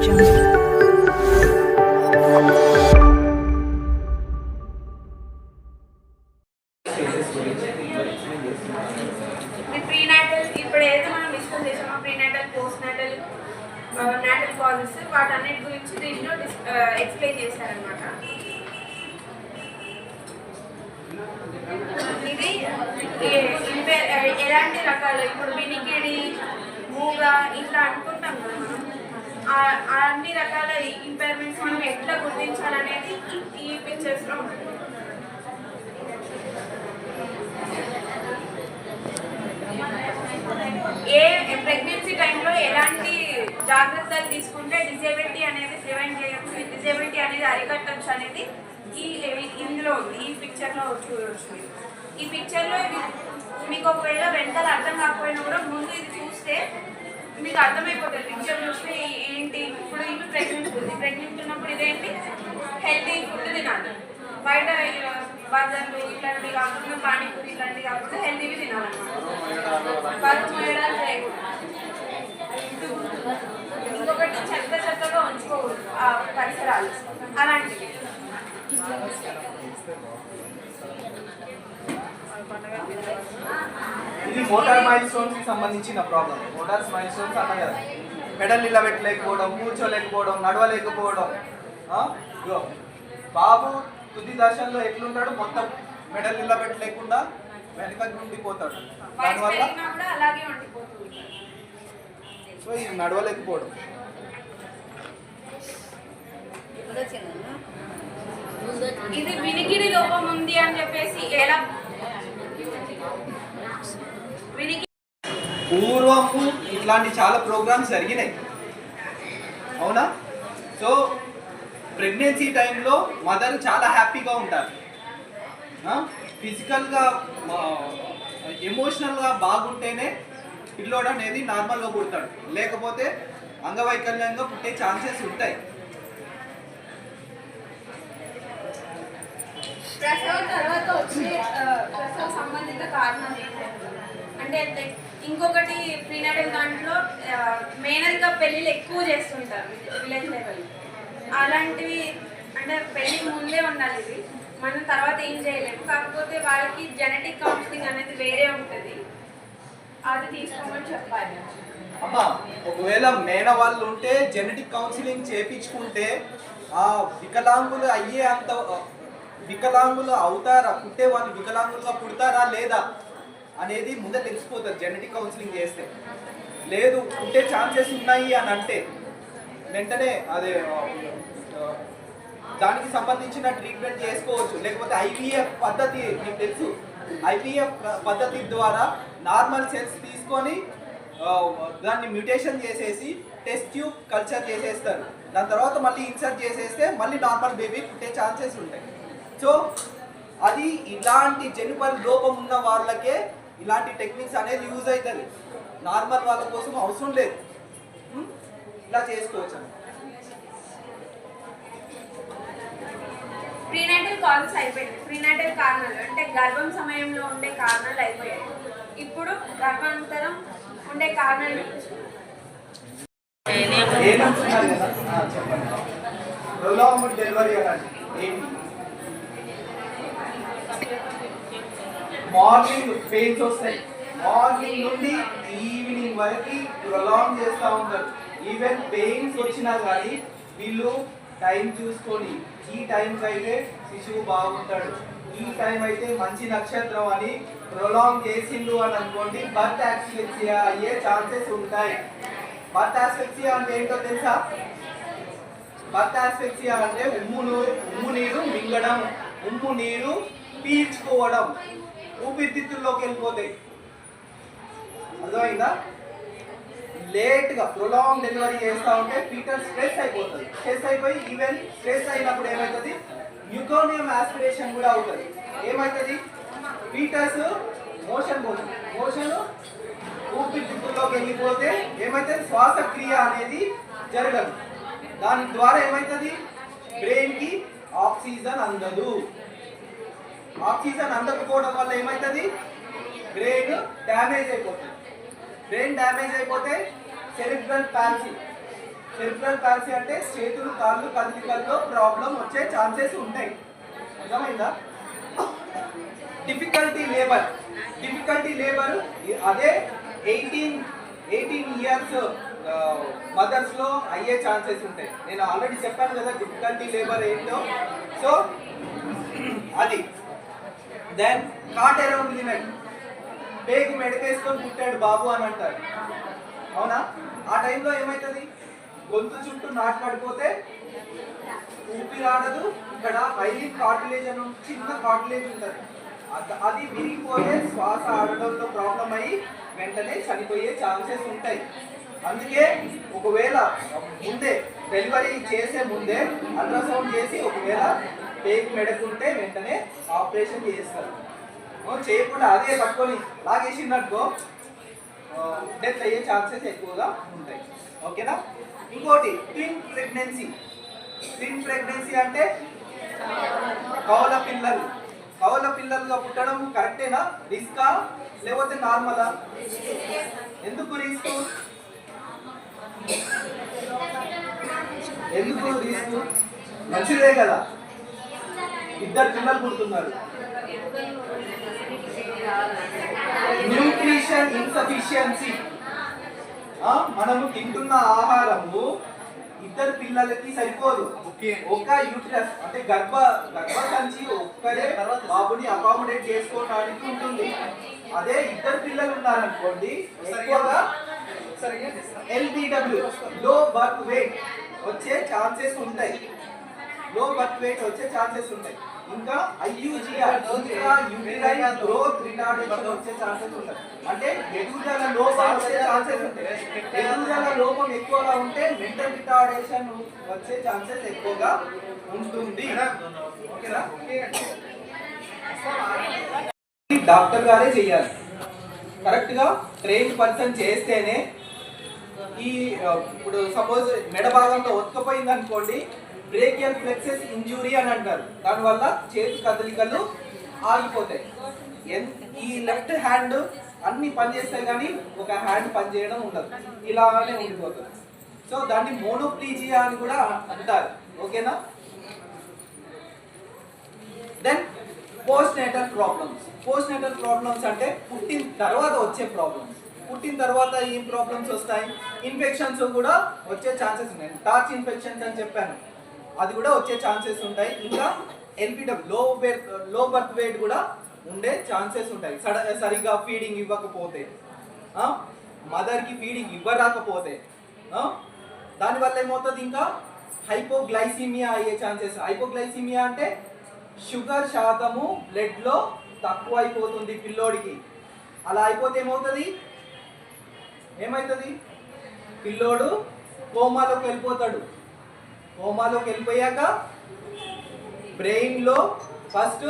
Prenatal ఇప్పుడు ఏదైతే మనం డిస్కస్ చేసామో prenatal post natal natal causes వాటన్నిటి గురించి దీంట్లో ఎక్స్ప్లెయిన్ చేశారనమాట. ఇది ఎలాంటి రకాలు ఇప్పుడు వినికిడి మూగ ఇట్లా అనుకుంటాం కదా మనం, అన్ని రకాల ఇంపైర్మెంట్స్ మనం ఎట్లా గుర్తించాలనేది ఈ పిక్చర్స్లో ఉంటుంది. ప్రెగ్నెన్సీ టైంలో ఎలాంటి జాగ్రత్తలు తీసుకుంటే డిజేబిలిటీ అనేది ప్రివెంట్ చేయొచ్చు, డిజేబిలిటీ అనేది అరికట్టచ్చు అనేది ఇందులో ఉంది. ఈ పిక్చర్లో చూడవచ్చు. ఈ పిక్చర్లో మీకు ఒకవేళ వెంటనే అర్థం కాకపోయినా కూడా ముందు ఇది చూస్తే మీకు అర్థమైపోతుంది. పిక్చర్ చూస్తే ఏంటి, ఇప్పుడు ఇది ప్రెగ్నెంట్ ఉన్నప్పుడు ఇదేంటి హెల్తీ ఫుడ్ తినాలి. బయట బర్గర్లు ఇట్లాంటివి కాకుండా పానీపూరి ఇట్లాంటివి కాకుండా హెల్తీవి తినాలన్నమాట. బరువు మోయడాలు చేయకూడదు. ఇంకొకటి చక్కగా ఉంచుకోకూడదు ఆ పరిసరాలు అలాంటివి. ఇది మోటార్ మైల్ స్టోన్స్ కి సంబంధించిన ప్రాబ్లం. మోటార్ మైల్ స్టోన్స్ అన్నా కదా, పెడల్ నిలబెట్టలేకపోవడం, కూర్చోలేకపోవడం, నడవలేకపోవడం. బాబు తుది దశల్లో ఎట్లుంటాడు, మొత్తం మెడల్ నిలబెట్టలేకుండా వెనకకి ఉండిపోతాడు. దానివల్ల సో ఇది నడవలేకపోవడం. ఇది వినికిడి లోపం ఉంది అని చెప్పేసి ఎలా పూర్వము ఇట్లాంటి చాలా ప్రోగ్రామ్స్ జరిగినాయి, అవునా? సో ప్రెగ్నెన్సీ టైంలో మదర్ చాలా హ్యాపీగా ఉంటారు, ఫిజికల్గా ఎమోషనల్గా బాగుంటేనే పిల్లోడు అనేది నార్మల్గా పుడతాడు, లేకపోతే అంగవైకల్యంగా పుట్టే ఛాన్సెస్ ఉంటాయి. ప్రసవ తర్వాత వచ్చే ప్రసవ సంబంధిత కారణాలు అంటే ఇంకొకటి ప్రీనాటల్ దాంట్లో మేనర్గా పెళ్ళిళ్ళు ఎక్కువ చేస్తుంటారు విలేజ్ లెవెల్. అలాంటివి అంటే పెళ్ళి ముందే ఉండాలి, ఇది మనం తర్వాత ఏం చేయలేము. కాకపోతే వాళ్ళకి జెనెటిక్ కౌన్సిలింగ్ అనేది వేరే ఉంటుంది, అది తీసుకోమని చెప్పాలి. అమ్మా ఒకవేళ మేన వాళ్ళు ఉంటే జెనెటిక్ కౌన్సిలింగ్ చేయించుకుంటే ఆ వికలాంగులు అయ్యే అంత వికలాంగులు అవుతారా, పుట్టే వాళ్ళు వికలాంగులుగా పుడతారా లేదా అనేది ముందే తెలిసిపోతుంది జెనెటిక్ కౌన్సిలింగ్ చేస్తే. లేదు పుట్టే ఛాన్సెస్ ఉన్నాయి అని అంటే వెంటనే అదే దానికి సంబంధించిన ట్రీట్మెంట్ చేసుకోవచ్చు. లేకపోతే ఐవీఎఫ్ పద్ధతి మీకు తెలుసు, ఐవీఎఫ్ పద్ధతి ద్వారా నార్మల్ సెల్స్ తీసుకొని దాన్ని మ్యూటేషన్ చేసేసి టెస్ట్ ట్యూబ్ కల్చర్ చేసేస్తారు. దాని తర్వాత మళ్ళీ ఇన్సర్ట్ చేసేస్తే మళ్ళీ నార్మల్ బేబీ పుట్టే ఛాన్సెస్ ఉంటాయి. సో అది ఇలాంటి జెనిపల్ లోపం ఉన్న వాళ్ళకే ఇలాంటి టెక్నిక్స్ అనేది యూజ్ అవుతుంది, నార్మల్ వాళ్ళ కోసం అవసరం లేదు. ఇలా చేసుకోవచ్చు. ప్రీనాటల్ కాజెస్ అయిపోయింది. ప్రీనాటల్ కారణాలు అంటే గర్భం సమయంలో ఉండే కారణాలు అయిపోయాయి. ఇప్పుడు గర్భాంతరం ఉండే కారణాలు మార్నింగ్ పెయిన్స్ వస్తాయి, మార్నింగ్ నుండి ఈవినింగ్ వరకు ప్రొలాంగ్ చేస్తూ ఉంటారు. ఈవెన్ పెయిన్స్ వచ్చినా కానీ వీళ్ళు టైం చూసుకొని ఈ టైంకి అయితే శిశువు బాగుంటాడు, ఈ టైం అయితే మంచి నక్షత్రం అని ప్రొలాంగ్ చేసిండు అని అనుకోండి, బర్త్ యాస్ఫిక్సియా అయ్యే ఛాన్సెస్ ఉంటాయి. బర్త్ యాస్ఫిక్సియా అంటే ఏంటో తెలుసా? బర్త్ యాస్ఫిక్సియా అంటే ఉమ్ము నీరు మింగడం, ఉమ్ము నీరు పీల్చుకోవడం, ఊపిరితిత్తుల్లోకి వెళ్ళిపోతాయి. అర్థమైందా? లేట్గా ప్రొలాంగ్ డెలివరీ చేస్తూ ఉంటే ఫీటల్ స్ట్రెస్ అయిపోతుంది. స్ట్రెస్ అయిపోయి ఈవెన్ స్ట్రెస్ అయినప్పుడు ఏమవుతుంది, మ్యూకోనియం ఆస్పిరేషన్ కూడా అవుతుంది. ఏమవుతుంది, ఫీటస్ మోషన్ పోతుంది, మోషన్ ఊపిరితిత్తుల్లోకి వెళ్ళిపోతే ఏమవుతుంది, శ్వాసక్రియ అనేది జరగదు. దాని ద్వారా ఏమవుతుంది, బ్రెయిన్కి ఆక్సిజన్ అందదు. ఆక్సిజన్ అందకపోవడం వల్ల ఏమవుతుంది, బ్రెయిన్ డ్యామేజ్ అయిపోతుంది. బ్రెయిన్ డ్యామేజ్ అయిపోతే సెరిబ్రల్ పాల్సీ, సెరిబ్రల్ పాలసీ అంటే చేతులు కాళ్ళు కదలికల్లో ప్రాబ్లం వచ్చే ఛాన్సెస్ ఉంటాయి. అర్థమైందా? డిఫికల్టీ లేబర్ అదే 18 ఇయర్స్ మదర్స్ లో అయ్యే ఛాన్సెస్ ఉంటాయి. నేను ఆల్రెడీ చెప్పాను కదా డిఫికల్టీ లేబర్ ఏంటో. సో అది then cord around the neck, పేగు మెడకేసుకొని పుట్టాడు బాబు అని అంటారు, అవునా? ఆ టైంలో ఏమవుతుంది? గొంతు చుట్టూ నాటు పడిపోతే ఊపిరాడదు. ఇక్కడ ఐలిడ్ కార్టిలేజ్ అని చిన్న కార్టిలేజ్ ఉంటుంది, అది విరిగిపోయే శ్వాస ఆడడంలో ప్రాబ్లం అయ్యి వెంటనే చనిపోయే ఛాన్సెస్ ఉంటాయి. అందుకే ఒకవేళ ముందే డెలివరీ చేసే ముందే అల్ట్రాసౌండ్ చేసి ఒకవేళ పేగు మెడకుంటే వెంటనే ఆపరేషన్ చేస్తారు. చేయకుండా అదే పట్టుకొని లాగేసినట్టుకో డెత్ అయ్యే ఛాన్సెస్ ఎక్కువగా ఉంటాయి. ఓకేనా? ఇంకోటి ట్విన్ ప్రెగ్నెన్సీ అంటే కవల పిల్లలుగా పుట్టడం కరెక్టేనా? రిస్కా లేకపోతే నార్మలా? ఎందుకు రిస్క్? మంచిదే కదా, ఇద్దరు పిల్లలు పుడుతున్నారు. న్యూట్రిషన్ ఇన్సఫిషియన్సీ, మనము తింటున్న ఆహారము ఇద్దరు పిల్లలకి సరిపోదు. ఒక యూట్రస్ అంటే గర్భసంచి ఒక్కరే బాబుని అకామిడేట్ చేసుకోవడానికి ఉంటుంది. అదే ఇద్దరు పిల్లలు ఉన్నారనుకోండి, ఎక్కువగా LBW లో బర్త్ వెయిట్ వచ్చే ఛాన్సెస్ ఉంటాయి. ఇంకా IUGR యూటరైన్ గ్రోత్ రిటార్డేషన్ వచ్చే ఛాన్సెస్ ఉంటాయి. అంటే ఎదుగుదల లోపం వచ్చే ఛాన్సెస్ ఉంటాయి. ఎదుగుదల లోపం ఎక్కువగా ఉంటే మెంటల్ రిటార్డేషన్ వచ్చే ఛాన్సెస్ ఎక్కువగా ఉంటుంది. ఓకేనా? డాక్టర్ గారే చేయాలి. కరెక్ట్ గా ట్రైన్ పర్సన్ చేస్తేనే ఈ ఇప్పుడు సపోజ్ మెడ భాగంలో ఒత్తుకపోయింది అనుకోండి, బ్రేకియల్ ఫ్లెక్సెస్ ఇంజురీ అని అంటారు. దానివల్ల చేతి కదలికలు ఆగిపోతాయి. ఈ లెఫ్ట్ హ్యాండ్ అన్ని పనిచేస్తాయి కానీ ఒక హ్యాండ్ పనిచేయడం ఉండదు, ఇలానే ఉండిపోతుంది. సో దాన్ని మోనోప్లీజియా అని కూడా అంటారు. ఓకేనా? దెన్ పోస్ట్ నేటల్ ప్రాబ్లమ్స్ అంటే పుట్టిన తర్వాత వచ్చే ప్రాబ్లమ్స్. పుట్టిన తర్వాత ఏం ప్రాబ్లమ్స్ వస్తాయి? ఇన్ఫెక్షన్స్ కూడా వచ్చే ఛాన్సెస్ ఉన్నాయి. టార్చ్ ఇన్ఫెక్షన్స్ అని చెప్పాను, అది కూడా వచ్చే ఛాన్సెస్ ఉంటాయి. ఇంకా LBW లో బర్త్ వెయిట్ కూడా ఉండే ఛాన్సెస్ ఉంటాయి. సరిగ్గా ఫీడింగ్ ఇవ్వకపోతే, మదర్కి ఫీడింగ్ ఇవ్వరాకపోతే దానివల్ల ఏమవుతుంది? ఇంకా హైపోగ్లైసీమియా అయ్యే ఛాన్సెస్. హైపోగ్లైసీమియా అంటే షుగర్ శాతము బ్లడ్లో తక్కువ అయిపోతుంది పిల్లోడికి. అలా అయిపోతే ఏమవుతుంది? పిల్లోడు కోమాలోకి వెళ్ళిపోతాడు. కోమాలోకి వెళ్ళిపోయాక బ్రెయిన్లో ఫస్ట్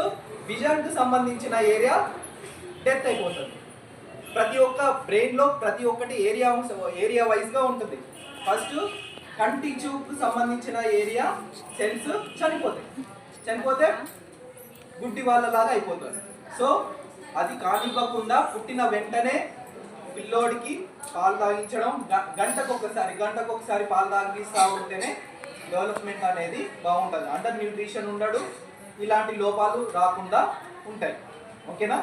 విజన్కు సంబంధించిన ఏరియా డెత్ అయిపోతుంది. ప్రతి ఒక్క బ్రెయిన్లో ప్రతి ఒక్కటి ఏరియా వైజ్గా ఉంటుంది. ఫస్ట్ కంటి చూపుకు సంబంధించిన ఏరియా సెల్స్ చనిపోతే గుడ్డి వాళ్ళలాగా అయిపోతుంది. సో అది కానివ్వకుండా పుట్టిన వెంటనే పిల్లోడికి పాలు తాగించడం, గంటకు ఒకసారి పాలు తాగిస్తూ ఉంటేనే డెవలప్మెంట్ అనేది బాగుంటుంది. అండర్ న్యూట్రిషన్ ఉండడు, ఇలాంటి లోపాలు రాకుండా ఉంటాయి. ఓకేనా?